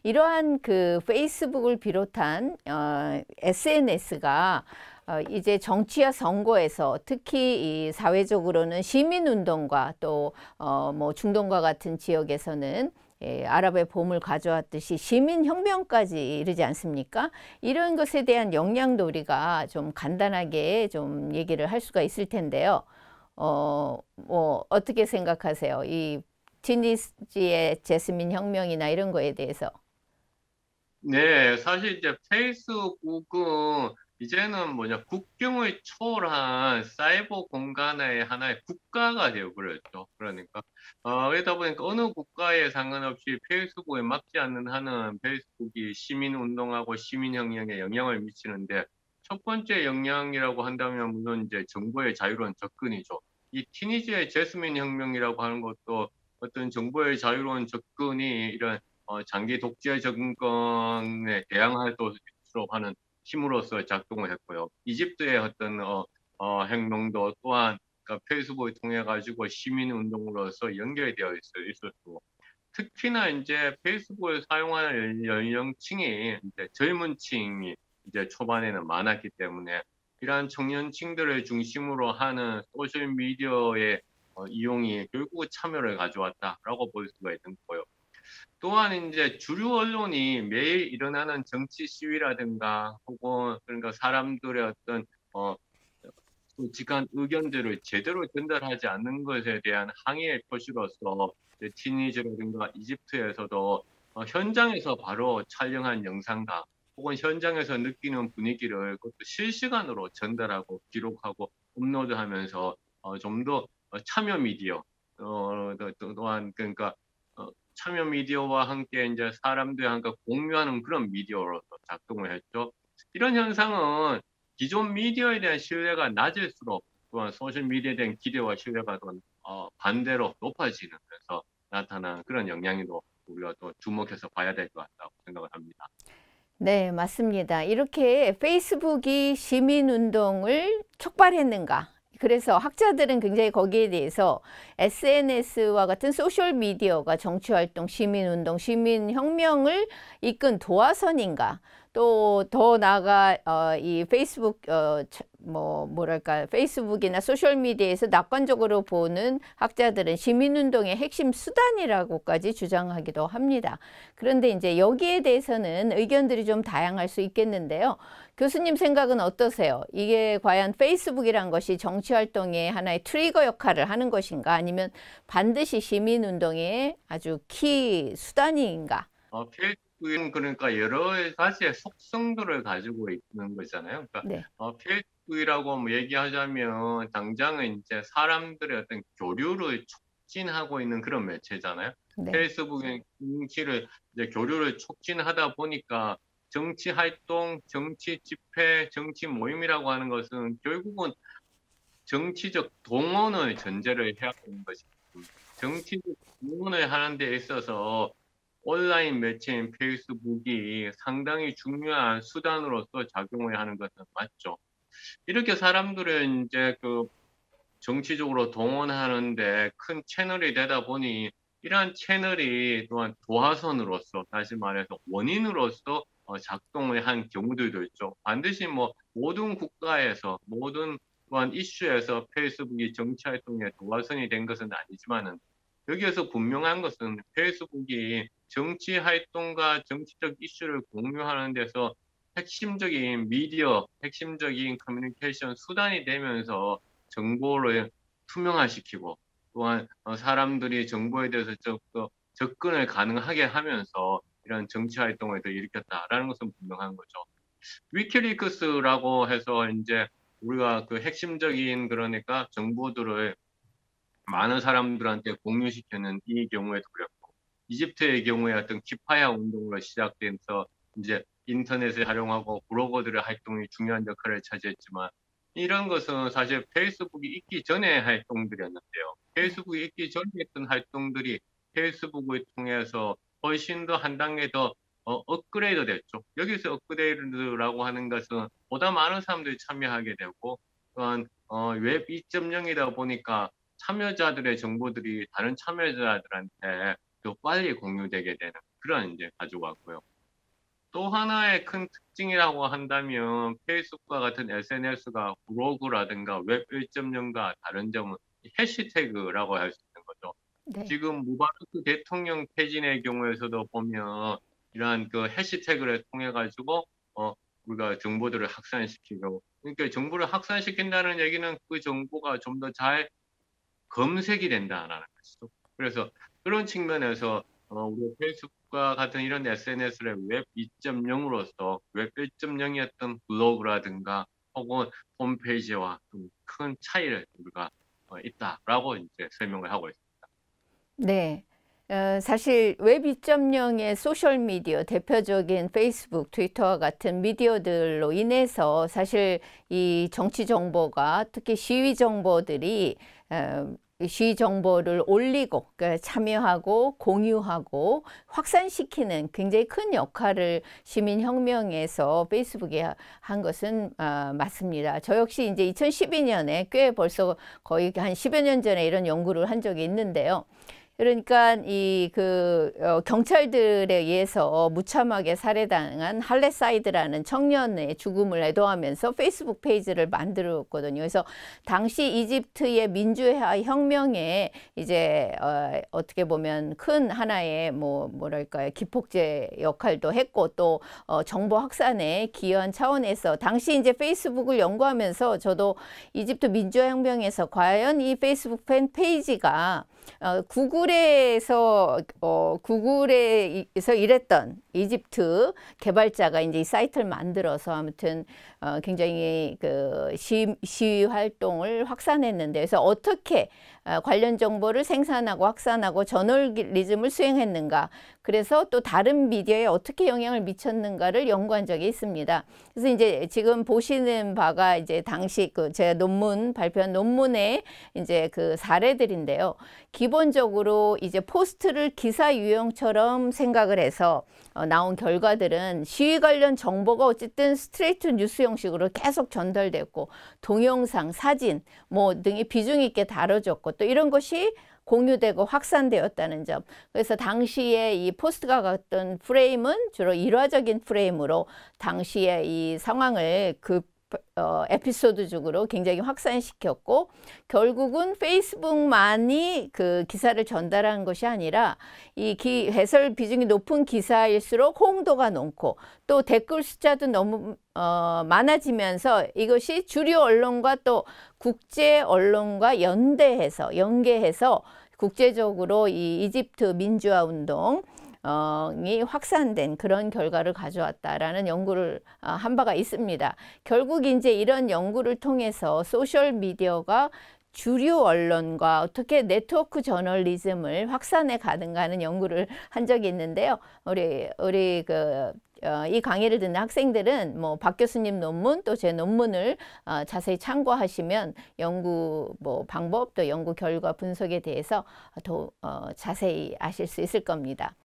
이러한 그 페이스북을 비롯한 SNS가 이제 정치와 선거에서 특히 이 사회적으로는 시민운동과 또 뭐 중동과 같은 지역에서는 아랍의 봄을 가져왔듯이 시민혁명까지 이르지 않습니까? 이런 것에 대한 영향도 우리가 좀 간단하게 좀 얘기를 할 수가 있을 텐데요. 뭐 어떻게 생각하세요? 이 티니지의 제스민 혁명이나 이런 거에 대해서. 네, 사실 이제 페이스북은 이제는 국경을 초월한 사이버 공간의 하나의 국가가 되어버렸죠. 그러니까 그러다 보니까 어느 국가에 상관없이 페이스북에 막지 않는 한은 페이스북이 시민운동하고 시민혁명에 영향을 미치는데, 첫 번째 영향이라고 한다면 물론 이제 정보의 자유로운 접근이죠. 이 티니지의 제스민 혁명이라고 하는 것도 어떤 정보의 자유로운 접근이 이런 장기 독재 정권에 대항할 것으로 하는 힘으로서 작동을 했고요. 이집트의 어떤 행동도 또한 그러니까 페이스북을 통해 가지고 시민 운동으로서 연결되어 있었고, 특히나 이제 페이스북을 사용하는 연령층이 이제 젊은 층이 이제 초반에는 많았기 때문에 이러한 청년층들을 중심으로 하는 소셜 미디어의 이용이 결국 참여를 가져왔다라고 볼 수가 있는 거예요. 또한 이제 주류 언론이 매일 일어나는 정치 시위라든가 혹은 그러니까 사람들의 어떤 어, 솔직한 의견들을 제대로 전달하지 않는 것에 대한 항의의 표시로서 티니지라든가 이집트에서도 현장에서 바로 촬영한 영상과 혹은 현장에서 느끼는 분위기를 그것도 실시간으로 전달하고 기록하고 업로드하면서 좀 더 참여 미디어 또한 그러니까 참여 미디어와 함께 이제 사람들과 함께 공유하는 그런 미디어로서 작동을 했죠. 이런 현상은 기존 미디어에 대한 신뢰가 낮을수록 또한 소셜 미디어에 대한 기대와 신뢰가 더 반대로 높아지면서 나타나는 그런 영향도 우리가 또 주목해서 봐야 될 것 같다고 생각을 합니다. 네, 맞습니다. 이렇게 페이스북이 시민운동을 촉발했는가? 그래서 학자들은 굉장히 거기에 대해서 SNS와 같은 소셜미디어가 정치활동, 시민운동, 시민혁명을 이끈 도화선인가? 또 더 나아가 이 페이스북 뭐랄까 페이스북이나 소셜미디어에서 낙관적으로 보는 학자들은 시민운동의 핵심 수단이라고까지 주장하기도 합니다. 그런데 이제 여기에 대해서는 의견들이 좀 다양할 수 있겠는데요. 교수님 생각은 어떠세요? 이게 과연 페이스북이란 것이 정치활동의 하나의 트리거 역할을 하는 것인가? 아니면 반드시 시민운동의 아주 키 수단인가? 페이스북은 그러니까 여러 가지의 속성들을 가지고 있는 거잖아요. 그러니까 네, 페이스북이라고 뭐 얘기하자면 당장은 이제 사람들의 어떤 교류를 촉진하고 있는 그런 매체잖아요. 네. 페이스북의 정치를 이제 교류를 촉진하다 보니까 정치 활동, 정치 집회, 정치 모임이라고 하는 것은 결국은 정치적 동원을 전제를 해야 하는 것입니다. 정치적 동원을 하는 데 있어서 온라인 매체인 페이스북이 상당히 중요한 수단으로서 작용을 하는 것은 맞죠. 이렇게 사람들은 이제 그 정치적으로 동원하는데 큰 채널이 되다 보니 이러한 채널이 또한 도화선으로서 다시 말해서 원인으로서 작동을 한 경우들도 있죠. 반드시 뭐 모든 국가에서 모든 또한 이슈에서 페이스북이 정치 활동의 도화선이 된 것은 아니지만은 여기에서 분명한 것은 페이스북이 정치 활동과 정치적 이슈를 공유하는 데서 핵심적인 미디어, 핵심적인 커뮤니케이션 수단이 되면서 정보를 투명화시키고 또한 사람들이 정보에 대해서 접근을 가능하게 하면서 이런 정치 활동을 더 일으켰다라는 것은 분명한 거죠. 위키리크스라고 해서 이제 우리가 그 핵심적인 그러니까 정보들을 많은 사람들한테 공유시키는 이 경우에도 그렇고, 이집트의 경우에 어떤 키파야 운동으로 시작돼서 이제 인터넷을 활용하고 블로거들의 활동이 중요한 역할을 차지했지만, 이런 것은 사실 페이스북이 있기 전의 활동들이었는데요. 페이스북이 있기 전에 했던 활동들이 페이스북을 통해서 훨씬 더 한 단계 더 업그레이드 됐죠. 여기서 업그레이드라고 하는 것은 보다 많은 사람들이 참여하게 되고, 또한 웹 2.0이다 보니까 참여자들의 정보들이 다른 참여자들한테 더 빨리 공유되게 되는 그런 이제 가져왔고요. 또 하나의 큰 특징이라고 한다면 페이스북과 같은 SNS가 블로그라든가 웹 1.0과 다른 점은 해시태그라고 할 수 있는 거죠. 네. 지금 무바르크 대통령 퇴진의 경우에서도 보면 이러한 그 해시태그를 통해 가지고 우리가 정보들을 확산시키고, 그러니까 정보를 확산시킨다는 얘기는 그 정보가 좀 더 잘 검색이 된다라는 것이죠. 그래서 그런 측면에서 우리 페이스북과 같은 이런 SNS를 웹 2.0으로서 웹 1.0이었던 블로그라든가 혹은 홈페이지와 좀 큰 차이를 우리가 있다라고 이제 설명을 하고 있습니다. 네. 사실 웹 2.0의 소셜미디어, 대표적인 페이스북, 트위터와 같은 미디어들로 인해서 사실 이 정치 정보가, 특히 시위 정보들이 이 시위 정보를 올리고, 그러니까 참여하고 공유하고 확산시키는 굉장히 큰 역할을 시민혁명에서 페이스북이 한 것은 맞습니다. 저 역시 이제 2012년에 꽤 벌써 거의 한 10여 년 전에 이런 연구를 한 적이 있는데요. 그러니까 이 경찰들에 의해서 무참하게 살해당한 할레사이드라는 청년의 죽음을 애도하면서 페이스북 페이지를 만들었거든요. 그래서 당시 이집트의 민주화 혁명에 이제 어떻게 보면 큰 하나의 뭐랄까요, 기폭제 역할도 했고, 또 정보 확산에 기여한 차원에서 당시 이제 페이스북을 연구하면서 저도 이집트 민주화 혁명에서 과연 이 페이스북 팬 페이지가 구글에서 일했던 이집트 개발자가 이제 이 사이트를 만들어서 아무튼 굉장히 그 시위 활동을 확산했는데, 그래서 어떻게 관련 정보를 생산하고 확산하고 저널리즘을 수행했는가, 그래서 또 다른 미디어에 어떻게 영향을 미쳤는가를 연구한 적이 있습니다. 그래서 이제 지금 보시는 바가 이제 당시 제가 발표한 논문의 이제 그 사례들인데요. 기본적으로 이제 포스트를 기사 유형처럼 생각을 해서 나온 결과들은 시위 관련 정보가 어쨌든 스트레이트 뉴스 형식으로 계속 전달됐고, 동영상, 사진 등이 비중 있게 다뤄졌고, 또 이런 것이 공유되고 확산되었다는 점. 그래서 당시에 이 포스트가 갖던 프레임은 주로 일화적인 프레임으로 당시에 이 상황을 에피소드적으로 굉장히 확산시켰고, 결국은 페이스북만이 그 기사를 전달한 것이 아니라 이 해설 비중이 높은 기사일수록 호응도가 높고, 또 댓글 숫자도 너무 많아지면서 이것이 주류 언론과 또 국제 언론과 연계해서 국제적으로 이 이집트 민주화 운동 이 확산된 그런 결과를 가져왔다라는 연구를 한 바가 있습니다. 결국 이제 이런 연구를 통해서 소셜 미디어가 주류 언론과 어떻게 네트워크 저널리즘을 확산해 가는가 하는 연구를 한 적이 있는데요. 우리 이 강의를 듣는 학생들은 박 교수님 논문, 또 제 논문을 자세히 참고하시면 연구 방법, 또 연구 결과 분석에 대해서 더 자세히 아실 수 있을 겁니다.